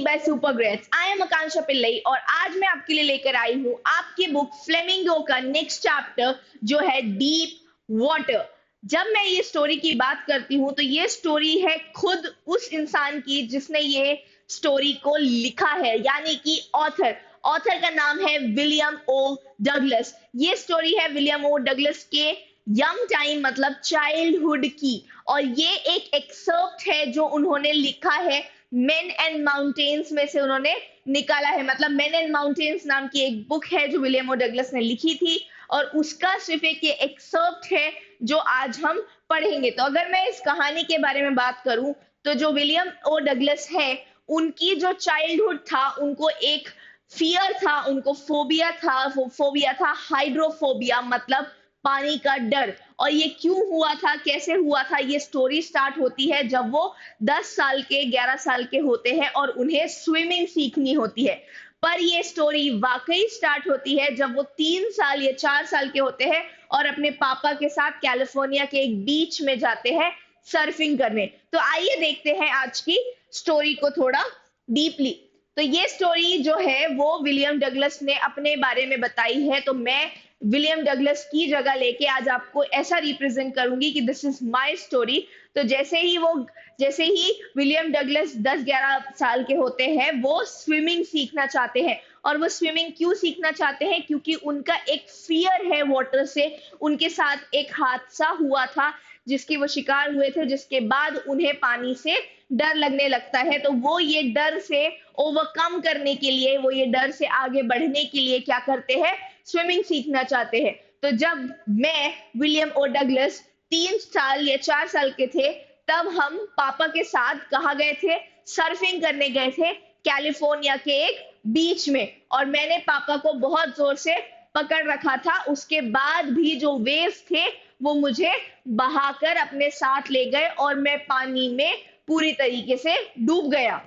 Bye सुपरग्रेट्स। I am आकांक्षा पिल्लई और आज मैं आपके लिए लेकर आई हूँ आपकी बुक फ्लेमिंगो का नेक्स्ट चैप्टर जो है डीप वाटर। जब मैं ये स्टोरी की बात करती हूँ तो ये स्टोरी है खुद उस इंसान की जिसने ये स्टोरी को लिखा है, यानी कि ऑथर। ऑथर का नाम है विलियम ओ डगलस। ये स्टोरी है विलियम ओ डगलस के यंग टाइम मतलब चाइल्डहुड की, और ये एक एक्सर्प्ट है जो उन्होंने लिखा है मेन एंड माउंटेन्स में से उन्होंने निकाला है। मतलब मेन एंड माउंटेन्स नाम की एक बुक है जो विलियम ओ डगलस ने लिखी थी, और उसका सिर्फ एक ये एक्सर्प्ट है जो आज हम पढ़ेंगे। तो अगर मैं इस कहानी के बारे में बात करूं तो जो विलियम ओ डगलस है उनकी जो चाइल्डहुड था, उनको एक फियर था, उनको फोबिया था। वो फोबिया था हाइड्रोफोबिया, मतलब पानी का डर। और ये क्यों हुआ था, कैसे हुआ था, ये स्टोरी स्टार्ट होती है जब वो 10 साल के 11 साल के होते हैं और उन्हें स्विमिंग सीखनी होती है। पर ये स्टोरी वाकई स्टार्ट होती है जब वो 3 साल या 4 साल के होते हैं और अपने पापा के साथ कैलिफोर्निया के एक बीच में जाते हैं सर्फिंग करने। तो आइए देखते हैं आज की स्टोरी को थोड़ा डीपली। तो ये स्टोरी जो है वो विलियम डगलस ने अपने बारे में बताई है, तो मैं विलियम डगलस की जगह लेके आज आपको ऐसा रिप्रेजेंट करूंगी कि दिस इज माय स्टोरी। तो जैसे ही विलियम डगलस 10-11 साल के होते हैं वो स्विमिंग सीखना चाहते हैं। और वो स्विमिंग क्यों सीखना चाहते हैं, क्योंकि उनका एक फियर है वाटर से। उनके साथ एक हादसा हुआ था जिसकी वो शिकार हुए थे, जिसके बाद उन्हें पानी से डर लगने लगता है। तो वो ये डर से ओवरकम करने के लिए, वो ये डर से आगे बढ़ने के लिए क्या करते हैं, स्विमिंग सीखना चाहते हैं। तो जब मैं विलियम ओ डगलस 3 साल या 4 साल के थे तब हम पापा के साथ कहाँ गए थे, सर्फिंग करने गए थे कैलिफोर्निया के एक बीच में। और मैंने पापा को बहुत जोर से पकड़ रखा था, उसके बाद भी जो वेव्स थे वो मुझे बहाकर अपने साथ ले गए और मैं पानी में पूरी तरीके से डूब गया।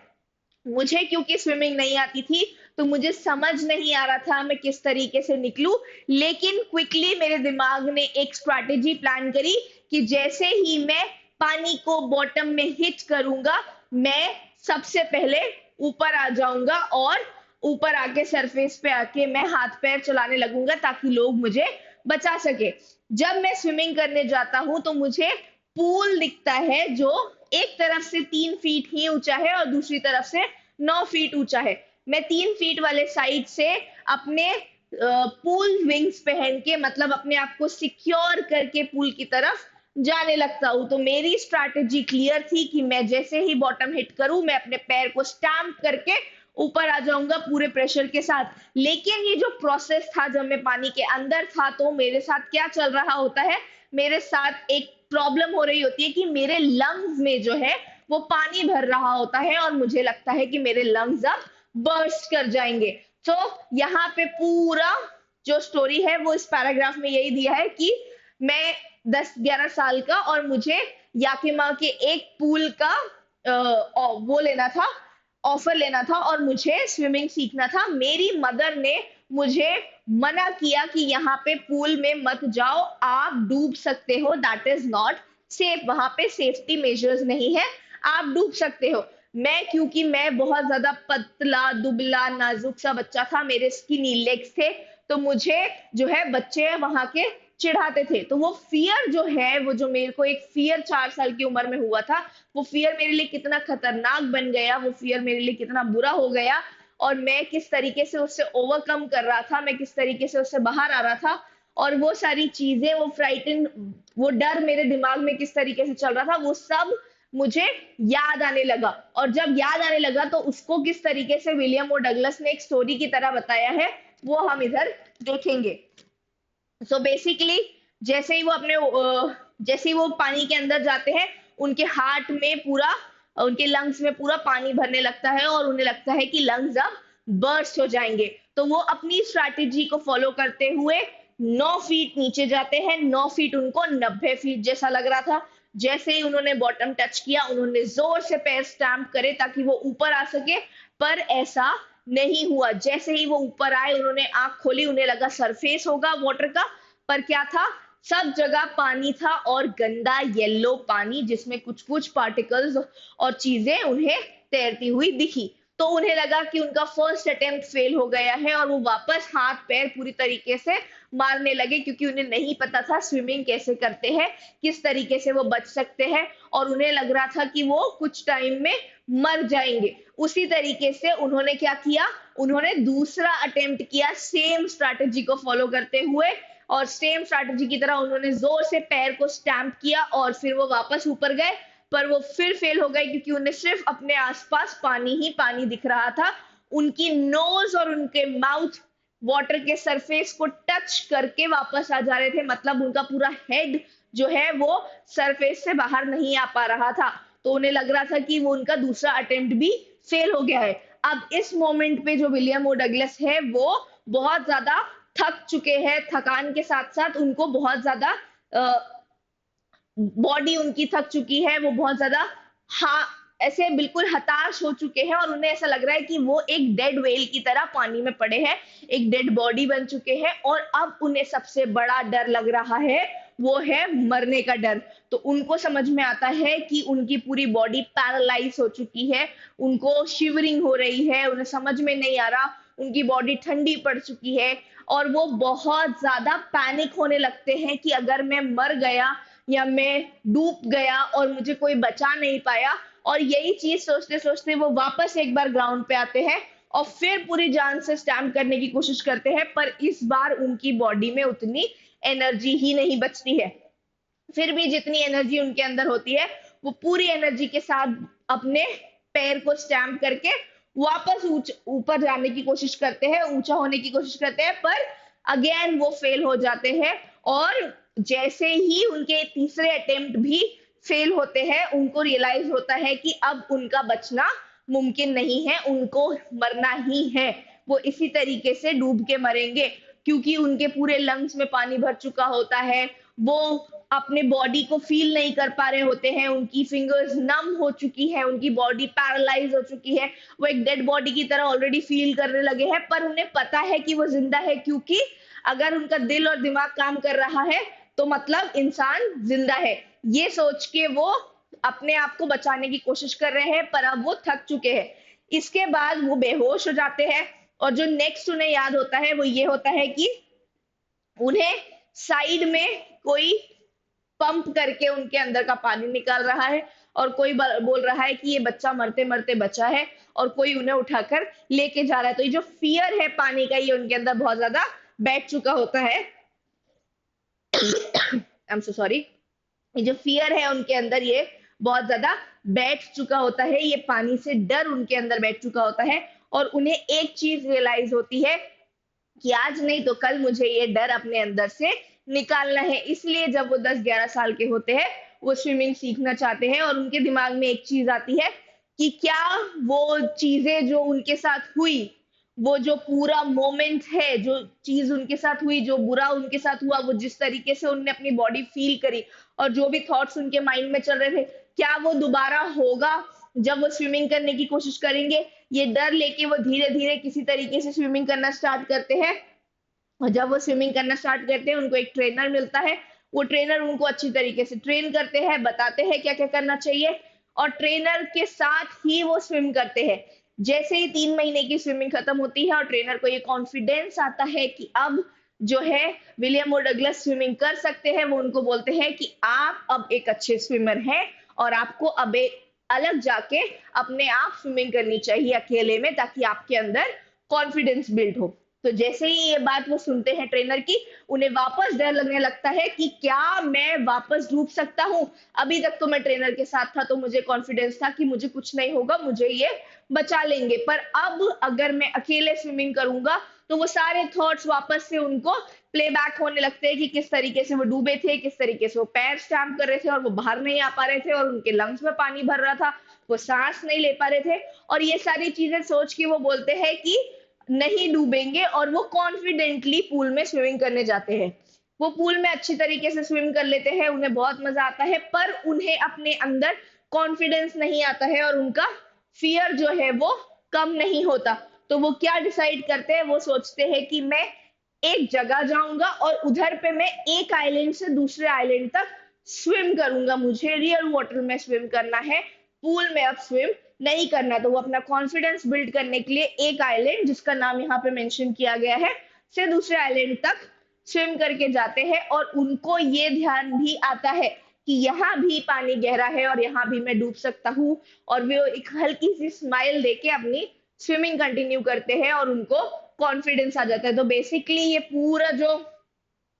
मुझे क्योंकि स्विमिंग नहीं आती थी तो मुझे समझ नहीं आ रहा था मैं किस तरीके से निकलूं, लेकिन क्विकली मेरे दिमाग ने एक स्ट्रैटेजी प्लान करी कि जैसे ही मैं पानी को बॉटम में हिट करूंगा मैं सबसे पहले ऊपर आ जाऊंगा और ऊपर आके सरफेस पे आके मैं हाथ पैर चलाने लगूंगा ताकि लोग मुझे बचा सके। जब मैं स्विमिंग करने जाता हूं तो मुझे पूल दिखता है जो एक तरफ से 3 फीट ही ऊंचा है और दूसरी तरफ से 9 फीट ऊंचा है। मैं 3 फीट वाले साइड से अपने पूल विंग्स पहन के, मतलब अपने आप को सिक्योर करके पूल की तरफ जाने लगता हूँ। तो मेरी स्ट्रैटेजी क्लियर थी कि मैं जैसे ही बॉटम हिट करूं मैं अपने पैर को स्टैम्प करके ऊपर आ जाऊंगा पूरे प्रेशर के साथ। लेकिन ये जो प्रोसेस था जब मैं पानी के अंदर था तो मेरे साथ क्या चल रहा होता है, मेरे साथ एक प्रॉब्लम हो रही होती है कि मेरे लंग्स में जो है वो पानी भर रहा होता है और मुझे लगता है कि मेरे लंग्स अब बर्स्ट कर जाएंगे। तो यहाँ पे पूरा जो स्टोरी है वो इस पैराग्राफ में यही दिया है कि मैं 10-11 साल का और मुझे याकिमा के एक पूल का वो लेना था, ऑफर लेना था और मुझे स्विमिंग सीखना था। मेरी मदर ने मुझे मना किया कि यहाँ पे पूल में मत जाओ, आप डूब सकते हो, दैट इज नॉट सेफ, वहां पे सेफ्टी मेजर्स नहीं है, आप डूब सकते हो। क्योंकि मैं बहुत ज्यादा पतला दुबला नाजुक सा बच्चा था, मेरे स्किनी लेग्स थे, तो मुझे जो है बच्चे वहां के चिढ़ाते थे। तो वो फियर जो है, वो जो मेरे को एक फियर 4 साल की उम्र में हुआ था, वो फियर मेरे लिए कितना खतरनाक बन गया, वो फियर मेरे लिए कितना बुरा हो गया, और मैं किस तरीके से उससे ओवरकम कर रहा था, मैं किस तरीके से उससे बाहर आ रहा था, और वो सारी चीजें, वो डर मेरे दिमाग में किस तरीके से चल रहा था, वो सब मुझे याद आने लगा। और जब याद आने लगा तो उसको किस तरीके से विलियम ओ डगलस ने एक स्टोरी की तरह बताया है वो हम इधर देखेंगे। सो बेसिकली जैसे ही वो पानी के अंदर जाते हैं उनके हार्ट में पूरा, उनके लंग्स में पूरा पानी भरने लगता है और उन्हें लगता है कि लंग्स अब बर्स्ट हो जाएंगे। तो वो अपनी स्ट्रैटेजी को फॉलो करते हुए 9 फीट नीचे जाते हैं। 9 फीट उनको 90 फीट जैसा लग रहा था। जैसे ही उन्होंने बॉटम टच किया उन्होंने जोर से पैर स्टैम्प करे ताकि वो ऊपर आ सके, पर ऐसा नहीं हुआ। जैसे ही वो ऊपर आए उन्होंने आंख खोली, उन्हें लगा सरफेस होगा वाटर का, पर क्या था, सब जगह पानी था और गंदा येलो पानी जिसमें कुछ कुछ पार्टिकल्स और चीजें उन्हें तैरती हुई दिखी। तो उन्हें लगा कि उनका फर्स्ट अटेम्प्ट फेल हो गया है और वो वापस हाथ पैर पूरी तरीके से मारने लगे, क्योंकि उन्हें नहीं पता था स्विमिंग कैसे करते हैं, किस तरीके से वो बच सकते हैं, और उन्हें लग रहा था कि वो कुछ टाइम में मर जाएंगे। उसी तरीके से उन्होंने क्या किया, उन्होंने दूसरा अटेम्प्ट किया सेम स्ट्रैटेजी को फॉलो करते हुए, और सेम स्ट्रैटेजी की तरह उन्होंने जोर से पैर को स्टैम्प किया और फिर वो वापस ऊपर गए, पर वो फिर फेल हो गए क्योंकि उन्हें सिर्फ अपने आसपास पानी ही पानी दिख रहा था। उनकी नोज और उनके माउथ वाटर के सरफेस को टच करके वापस आ जा रहे थे, मतलब उनका पूरा हेड जो है वो सरफेस से बाहर नहीं आ पा रहा था। तो उन्हें लग रहा था कि वो उनका दूसरा अटेम्प्ट भी फेल हो गया है। अब इस मोमेंट पे जो विलियम ओ डगलस है वो बहुत ज्यादा थक चुके हैं, थकान के साथ साथ उनको बहुत ज्यादा बॉडी उनकी थक चुकी है, वो बहुत ज्यादा हाँ ऐसे बिल्कुल हताश हो चुके हैं और उन्हें ऐसा लग रहा है कि वो एक डेड व्हेल की तरह पानी में पड़े हैं, एक डेड बॉडी बन चुके हैं, और अब उन्हें सबसे बड़ा डर लग रहा है, वो है मरने का डर। तो उनको समझ में आता है कि उनकी पूरी बॉडी पैरालाइज हो चुकी है, उनको शिवरिंग हो रही है, उन्हें समझ में नहीं आ रहा, उनकी बॉडी ठंडी पड़ चुकी है, और वो बहुत ज्यादा पैनिक होने लगते हैं कि अगर मैं मर गया या मैं डूब गया और मुझे कोई बचा नहीं पाया, और यही चीज सोचते सोचते वो वापस एक बार ग्राउंड पे आते हैं और फिर पूरी जान से स्टैम्प करने की कोशिश करते हैं, पर इस बार उनकी बॉडी में उतनी एनर्जी ही नहीं बचती है। फिर भी जितनी एनर्जी उनके अंदर होती है वो पूरी एनर्जी के साथ अपने पैर को स्टैम्प करके वापस ऊपर जाने की कोशिश करते हैं, ऊंचा होने की कोशिश करते हैं, पर अगेन वो फेल हो जाते हैं। और जैसे ही उनके तीसरे अटेम्प्ट भी फेल होते हैं, उनको रियलाइज होता है कि अब उनका बचना मुमकिन नहीं है, उनको मरना ही है, वो इसी तरीके से डूब के मरेंगे, क्योंकि उनके पूरे लंग्स में पानी भर चुका होता है, वो अपने बॉडी को फील नहीं कर पा रहे होते हैं, उनकी फिंगर्स नम हो चुकी है, उनकी बॉडी पैरालाइज हो चुकी है, वो एक डेड बॉडी की तरह ऑलरेडी फील करने लगे हैं, पर उन्हें पता है कि वो जिंदा है, क्योंकि अगर उनका दिल और दिमाग काम कर रहा है तो मतलब इंसान जिंदा है। ये सोच के वो अपने आप को बचाने की कोशिश कर रहे हैं, पर अब वो थक चुके हैं। इसके बाद वो बेहोश हो जाते हैं, और जो नेक्स्ट उन्हें याद होता है वो ये होता है कि उन्हें साइड में कोई पंप करके उनके अंदर का पानी निकाल रहा है, और कोई बोल रहा है कि ये बच्चा मरते मरते बचा है, और कोई उन्हें उठाकर लेके जा रहा है। तो ये जो फियर है पानी का, ये उनके अंदर बहुत ज्यादा बैठ चुका होता है। I am so sorry. ये जो फियर है उनके अंदर ये बहुत ज्यादा बैठ चुका होता है, ये पानी से डर उनके अंदर बैठ चुका होता है, और उन्हें एक चीज रियलाइज होती है कि आज नहीं तो कल मुझे ये डर अपने अंदर से निकालना है। इसलिए जब वो 10-11 साल के होते हैं वो स्विमिंग सीखना चाहते हैं, और उनके दिमाग में एक चीज आती है कि क्या वो चीजें जो उनके साथ हुई, वो जो पूरा मोमेंट है, जो चीज उनके साथ हुई, जो बुरा उनके साथ हुआ, वो जिस तरीके से उन्होंने अपनी बॉडी फील करी और जो भी थॉट्स उनके माइंड में चल रहे थे, क्या वो दोबारा होगा जब वो स्विमिंग करने की कोशिश करेंगे। ये डर लेके वो धीरे धीरे किसी तरीके से स्विमिंग करना स्टार्ट करते हैं, और जब वो स्विमिंग करना स्टार्ट करते हैं उनको एक ट्रेनर मिलता है, वो ट्रेनर उनको अच्छी तरीके से ट्रेन करते हैं, बताते हैं क्या क्या करना चाहिए, और ट्रेनर के साथ ही वो स्विम करते हैं। जैसे ही 3 महीने की स्विमिंग खत्म होती है और ट्रेनर को ये कॉन्फिडेंस आता है कि अब जो है विलियम ओ डगलस स्विमिंग कर सकते हैं, वो उनको बोलते हैं कि आप अब एक अच्छे स्विमर हैं और आपको अब एक अलग जाके अपने आप स्विमिंग करनी चाहिए अकेले में, ताकि आपके अंदर कॉन्फिडेंस बिल्ड हो। तो जैसे ही ये बात वो सुनते हैं ट्रेनर की, उन्हें वापस डर लगने लगता है कि क्या मैं वापस डूब सकता हूँ। अभी तक तो मैं ट्रेनर के साथ था तो मुझे कॉन्फिडेंस था कि मुझे कुछ नहीं होगा, मुझे ये बचा लेंगे, पर अब अगर मैं अकेले स्विमिंग करूंगा तो वो सारे थॉट्स वापस से उनको प्लेबैक होने लगते हैं कि किस तरीके से वो डूबे थे, किस तरीके से वो पैर स्टैम्प कर रहे थे और वो बाहर नहीं आ पा रहे थे, और उनके लंग्स में पानी भर रहा था, वो सांस नहीं ले पा रहे थे, और ये सारी चीजें सोच के वो बोलते हैं कि नहीं डूबेंगे, और वो कॉन्फिडेंटली पूल में स्विमिंग करने जाते हैं। वो पूल में अच्छी तरीके से स्विम कर लेते हैं, उन्हें बहुत मजा आता है, पर उन्हें अपने अंदर कॉन्फिडेंस नहीं आता है और उनका फियर जो है वो कम नहीं होता। तो वो क्या डिसाइड करते हैं, वो सोचते हैं कि मैं एक जगह जाऊंगा और उधर पे मैं एक आइलैंड से दूसरे आइलैंड तक स्विम करूंगा, मुझे रियल वाटर में स्विम करना है, पूल में अब स्विम नहीं करना, तो वो अपना कॉन्फिडेंस बिल्ड करने के लिए एक आइलैंड, जिसका नाम यहाँ पे मेंशन किया गया है, से दूसरे आइलैंड तक स्विम करके जाते हैं। और उनको ये ध्यान भी आता है कि यहाँ भी पानी गहरा है और यहाँ भी मैं डूब सकता हूँ, और वो एक हल्की सी स्माइल देके अपनी स्विमिंग कंटिन्यू करते हैं और उनको कॉन्फिडेंस आ जाता है। तो बेसिकली ये पूरा जो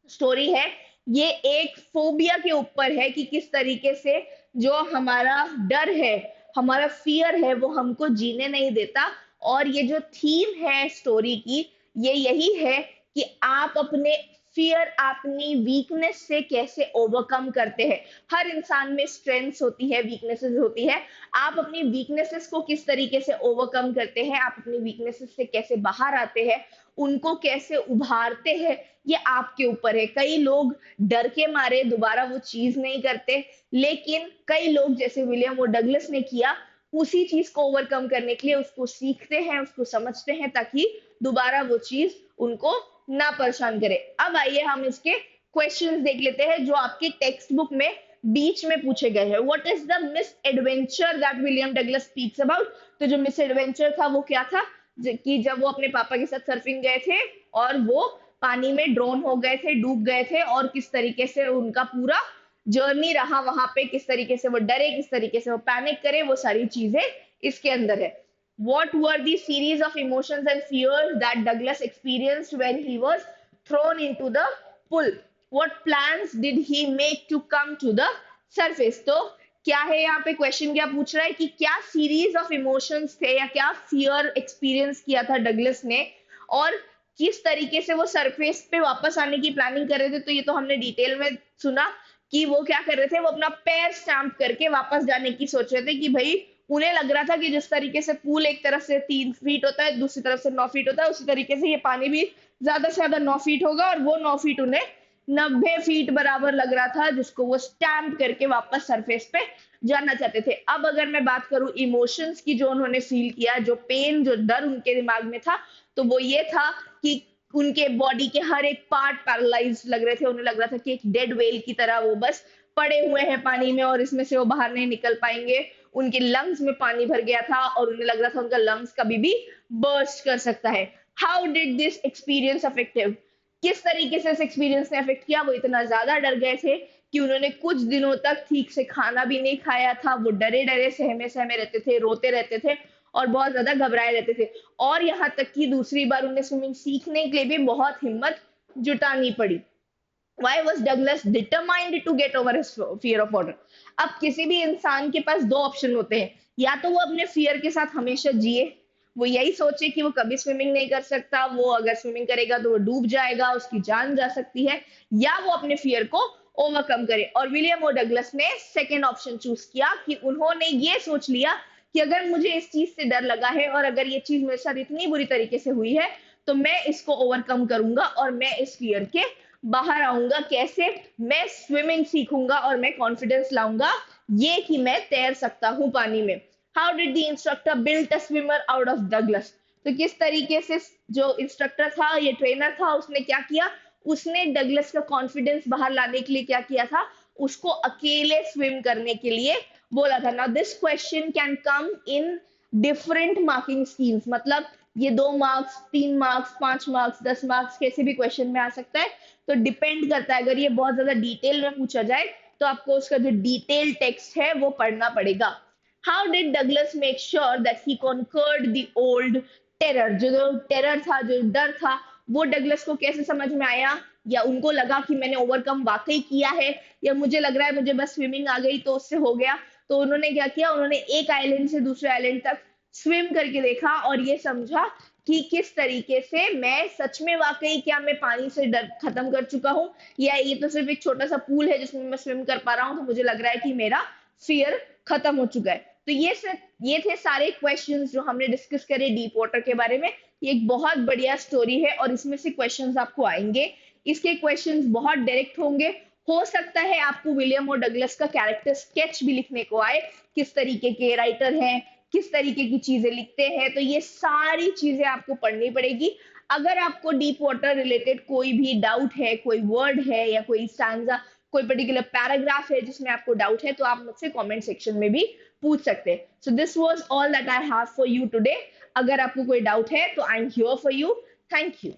स्टोरी है, ये एक फोबिया के ऊपर है कि किस तरीके से जो हमारा डर है, हमारा फियर है, वो हमको जीने नहीं देता। और ये जो थीम है स्टोरी की, ये यही है कि आप अपने फियर, अपनी वीकनेस से कैसे ओवरकम करते हैं। हर इंसान में स्ट्रेंथ्स होती है, वीकनेसेस होती है। आप अपनी वीकनेसेस को किस तरीके से ओवरकम करते हैं, आप अपनी वीकनेसेस से कैसे बाहर आते हैं, उनको कैसे उभारते हैं, ये आपके ऊपर है। कई लोग डर के मारे दोबारा वो चीज नहीं करते, लेकिन कई लोग जैसे विलियम और डगलस ने किया, उसी चीज को ओवरकम करने के लिए उसको सीखते हैं, उसको समझते हैं, ताकि दोबारा वो चीज उनको ना परेशान करे। अब आइए हम इसके क्वेश्चंस देख लेते हैं जो आपके टेक्स्ट बुक में बीच में पूछे गए हैं। What is the miss adventure that William Douglas speaks about? तो जो मिस एडवेंचर था वो क्या था, कि जब वो अपने पापा के साथ सर्फिंग गए थे और वो पानी में ड्रोन हो गए थे, डूब गए थे, और किस तरीके से उनका पूरा जर्नी रहा वहां पे, किस तरीके से वो डरे, किस तरीके से वो पैनिक करे, वो सारी चीजें इसके अंदर है। What were the series of emotions and fears that Douglas experienced when he was thrown into the pool? What plans did he make to come to the surface? तो क्या है यहाँ पे क्वेश्चन, क्या पूछ रहा है कि क्या सीरीज ऑफ इमोशंस थे या क्या फियर एक्सपीरियंस किया था डगलस ने, और किस तरीके से वो सरफेस पे वापस आने की प्लानिंग कर रहे थे। तो ये तो हमने डिटेल में सुना कि वो क्या कर रहे थे, वो अपना पैर स्टैम्प करके वापस जाने की सोच रहे थे, कि भाई उन्हें लग रहा था कि जिस तरीके से पूल एक तरफ से 3 फीट होता है, दूसरी तरफ से 9 फीट होता है, उसी तरीके से ये पानी भी ज्यादा से ज्यादा 9 फीट होगा, और वो 9 फीट उन्हें 90 फीट बराबर लग रहा था, जिसको वो स्टैम्प करके वापस सरफेस पे जाना चाहते थे। अब अगर मैं बात करूं इमोशंस की जो उन्होंने फील किया, जो पेन, जो डर उनके दिमाग में था, तो वो ये था कि उनके बॉडी के हर एक पार्ट पैरालाइज लग रहे थे। उन्हें लग रहा था कि एक डेड वेल की तरह वो बस पड़े हुए हैं पानी में, और इसमें से वो बाहर नहीं निकल पाएंगे। उनके लंग्स में पानी भर गया था और उन्हें लग रहा था उनका लंग्स कभी भी बर्स्ट कर सकता है। How did this experience affective? किस तरीके से इस एक्सपीरियंस ने अफेक्ट किया? वो इतना ज्यादा डर गए थे कि उन्होंने कुछ दिनों तक ठीक से खाना भी नहीं खाया था। वो डरे डरे सहमे सहमे रहते थे, रोते रहते थे और बहुत ज्यादा घबराए रहते थे। और यहाँ तक कि दूसरी बार उन्हें स्विमिंग सीखने के लिए भी बहुत हिम्मत जुटानी पड़ी। Why was Douglas determined to get over his fear of water? अब किसी भी इंसान के पास दो ऑप्शन होते हैं, या तो वो अपने फियर के साथ हमेशा जिए, वो यही सोचे कि वो कभी स्विमिंग नहीं कर सकता, वो अगर स्विमिंग करेगा तो वो डूब जाएगा, उसकी जान जा सकती है, या वो अपने फियर को ओवरकम करे। और विलियम ओ डगलस ने सेकेंड ऑप्शन चूज किया, कि उन्होंने ये सोच लिया कि अगर मुझे इस चीज से डर लगा है और अगर ये चीज मेरे साथ इतनी बुरी तरीके से हुई है, तो मैं इसको ओवरकम करूंगा और मैं इस फियर के बाहर आऊंगा। कैसे? मैं स्विमिंग सीखूंगा और मैं कॉन्फिडेंस लाऊंगा ये कि मैं तैर सकता हूं पानी में। How did the instructor build a swimmer out of Douglas? तो किस तरीके से जो इंस्ट्रक्टर था, ये ट्रेनर था, उसने क्या किया, उसने डगलस का कॉन्फिडेंस बाहर लाने के लिए क्या किया था, उसको अकेले स्विम करने के लिए बोला था। Now this question can come in different marking schemes, मतलब ये 2 मार्क्स, 3 मार्क्स, 5 मार्क्स, 10 मार्क्स, कैसे भी क्वेश्चन में आ सकता है। तो डिपेंड करता है, अगर ये बहुत ज्यादा डिटेल में पूछा जाए तो आपको उसका जो डिटेल टेक्स्ट है वो पढ़ना पड़ेगा। How did Douglas make sure that he conquered the old terror? जो टेरर था, जो डर था, वो डगलस को कैसे समझ में आया, या उनको लगा कि मैंने ओवरकम वाकई किया है, या मुझे लग रहा है मुझे बस स्विमिंग आ गई तो उससे हो गया। तो उन्होंने क्या किया, उन्होंने एक आइलैंड से दूसरे आइलैंड तक स्विम करके देखा और ये समझा कि किस तरीके से मैं सच में वाकई क्या मैं पानी से डर खत्म कर चुका हूँ, या ये तो सिर्फ एक छोटा सा पूल है जिसमें मैं स्विम कर पा रहा हूँ, तो मुझे लग रहा है कि मेरा फियर खत्म हो चुका है। तो ये थे सारे क्वेश्चंस जो हमने डिस्कस करे डीप वाटर के बारे में। ये एक बहुत बढ़िया स्टोरी है और इसमें से क्वेश्चंस आपको आएंगे। इसके क्वेश्चंस बहुत डायरेक्ट होंगे। हो सकता है आपको विलियम और डगलस का कैरेक्टर स्केच भी लिखने को आए, किस तरीके के राइटर हैं, किस तरीके की चीजें लिखते हैं, तो ये सारी चीजें आपको पढ़नी पड़ेगी। अगर आपको डीप वाटर रिलेटेड कोई भी डाउट है, कोई वर्ड है या कोई स्टैंजा कोई पर्टिकुलर पैराग्राफ है जिसमें आपको डाउट है, तो आप मुझसे कमेंट सेक्शन में भी पूछ सकते हैं. So this was all that I have for you today. अगर आपको कोई डाउट है तो I am here for you. Thank you.